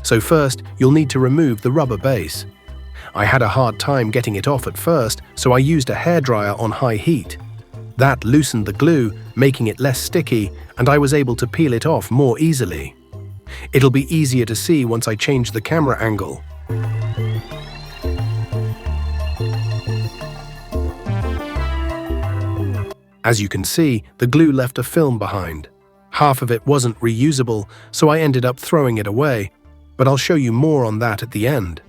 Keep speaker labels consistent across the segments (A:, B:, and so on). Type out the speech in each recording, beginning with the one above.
A: So first, you'll need to remove the rubber base. I had a hard time getting it off at first, so I used a hairdryer on high heat. That loosened the glue, making it less sticky, and I was able to peel it off more easily. It'll be easier to see once I change the camera angle. As you can see, the glue left a film behind. Half of it wasn't reusable, so I ended up throwing it away, but I'll show you more on that at the end.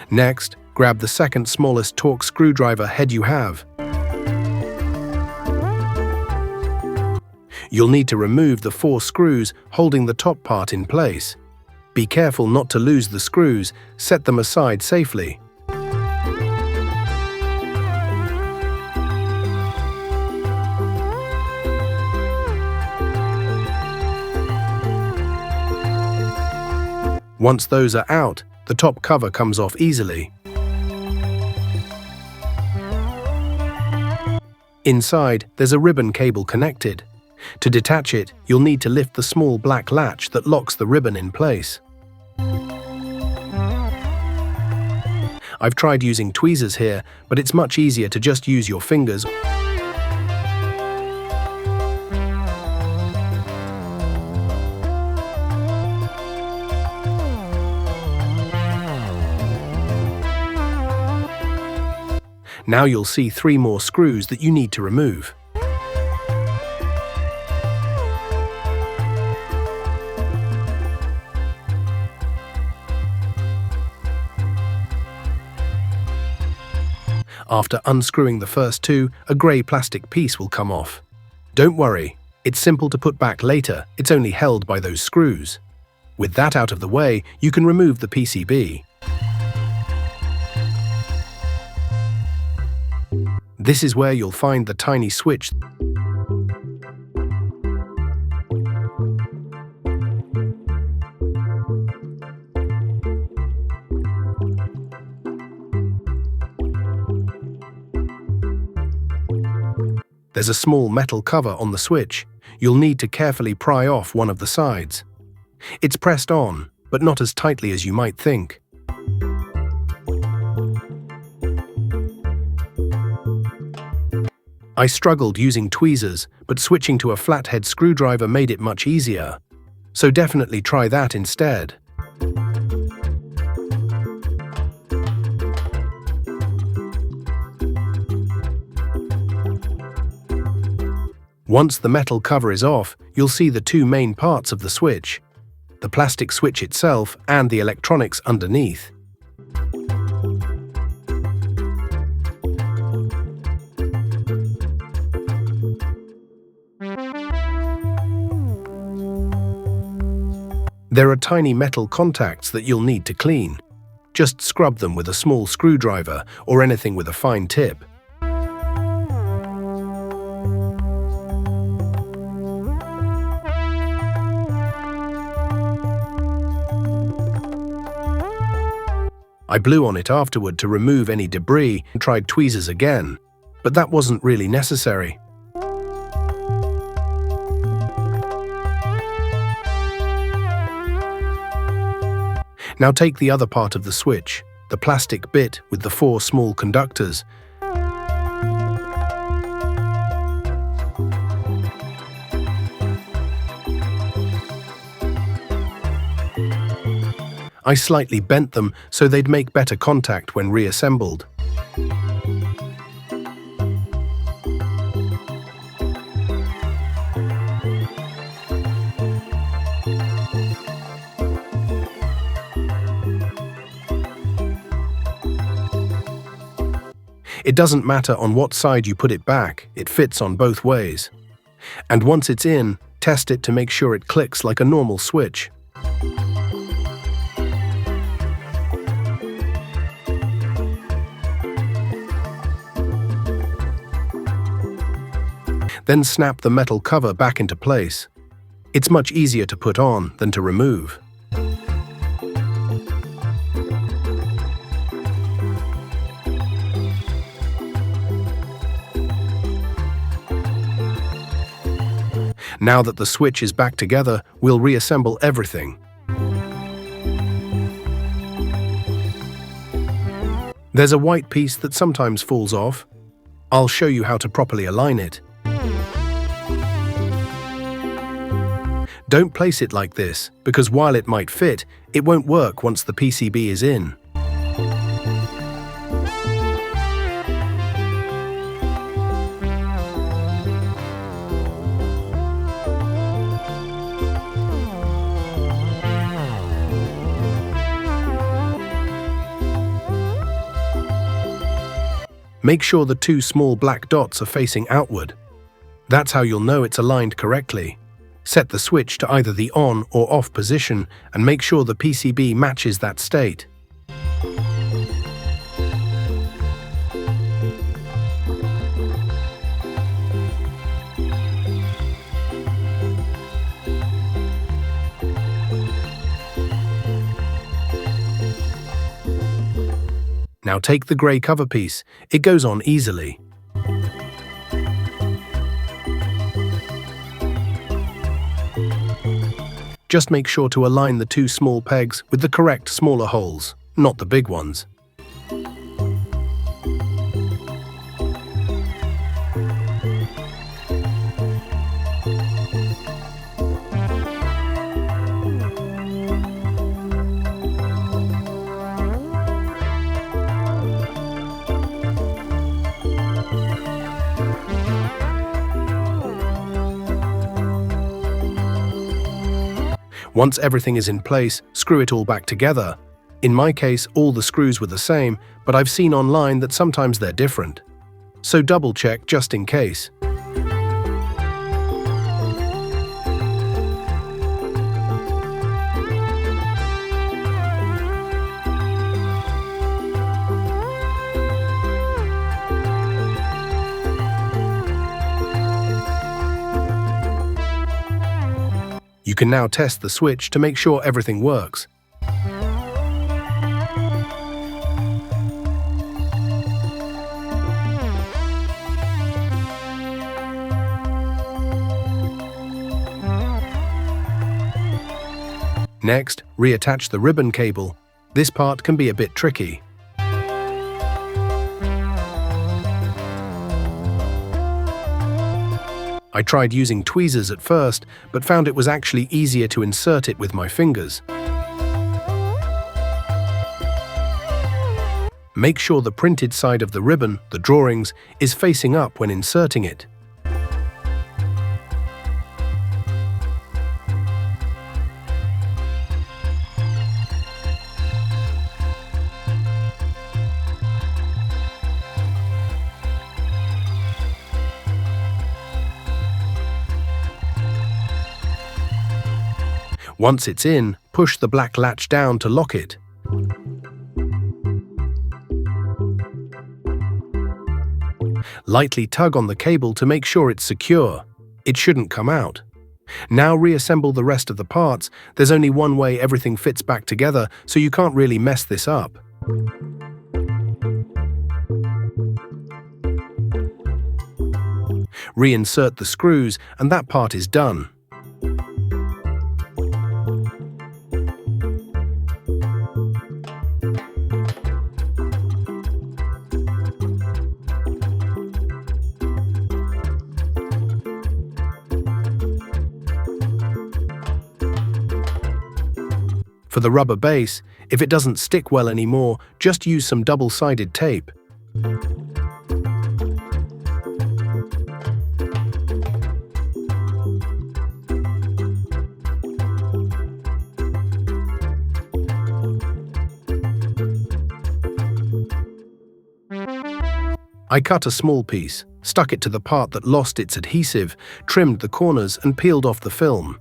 A: Next, grab the second smallest Torx screwdriver head you have. You'll need to remove the 4 screws holding the top part in place. Be careful not to lose the screws, set them aside safely. Once those are out, the top cover comes off easily. Inside, there's a ribbon cable connected. To detach it, you'll need to lift the small black latch that locks the ribbon in place. I've tried using tweezers here, but it's much easier to just use your fingers. Now you'll see 3 more screws that you need to remove. After unscrewing the first 2, a grey plastic piece will come off. Don't worry, it's simple to put back later, it's only held by those screws. With that out of the way, you can remove the PCB. This is where you'll find the tiny switch. There's a small metal cover on the switch. You'll need to carefully pry off one of the sides. It's pressed on, but not as tightly as you might think. I struggled using tweezers, but switching to a flathead screwdriver made it much easier. So definitely try that instead. Once the metal cover is off, you'll see the 2 main parts of the switch, the plastic switch itself and the electronics underneath. There are tiny metal contacts that you'll need to clean. Just scrub them with a small screwdriver or anything with a fine tip. I blew on it afterward to remove any debris and tried tweezers again, but that wasn't really necessary. Now take the other part of the switch, the plastic bit with the 4 small conductors. I slightly bent them so they'd make better contact when reassembled. It doesn't matter on what side you put it back, it fits on both ways. And once it's in, test it to make sure it clicks like a normal switch. Then snap the metal cover back into place. It's much easier to put on than to remove. Now that the switch is back together, we'll reassemble everything. There's a white piece that sometimes falls off. I'll show you how to properly align it. Don't place it like this, because while it might fit, it won't work once the PCB is in. Make sure the two small black dots are facing outward. That's how you'll know it's aligned correctly. Set the switch to either the on or off position and make sure the PCB matches that state. Now take the grey cover piece. It goes on easily. Just make sure to align the two small pegs with the correct smaller holes, not the big ones. Once everything is in place, screw it all back together. In my case, all the screws were the same, but I've seen online that sometimes they're different. So double check just in case. You can now test the switch to make sure everything works. Next, reattach the ribbon cable. This part can be a bit tricky. I tried using tweezers at first, but found it was actually easier to insert it with my fingers. Make sure the printed side of the ribbon, the drawings, is facing up when inserting it. Once it's in, push the black latch down to lock it. Lightly tug on the cable to make sure it's secure. It shouldn't come out. Now reassemble the rest of the parts. There's only one way everything fits back together, so you can't really mess this up. Reinsert the screws, and that part is done. For the rubber base, if it doesn't stick well anymore, just use some double-sided tape. I cut a small piece, stuck it to the part that lost its adhesive, trimmed the corners and peeled off the film.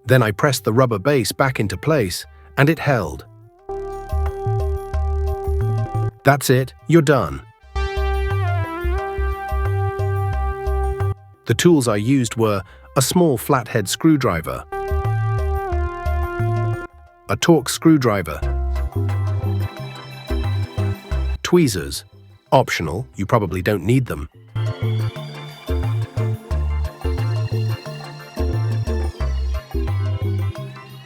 A: Then I pressed the rubber base back into place, and it held. That's it, you're done. The tools I used were a small flathead screwdriver, a Torx screwdriver, tweezers, optional, you probably don't need them,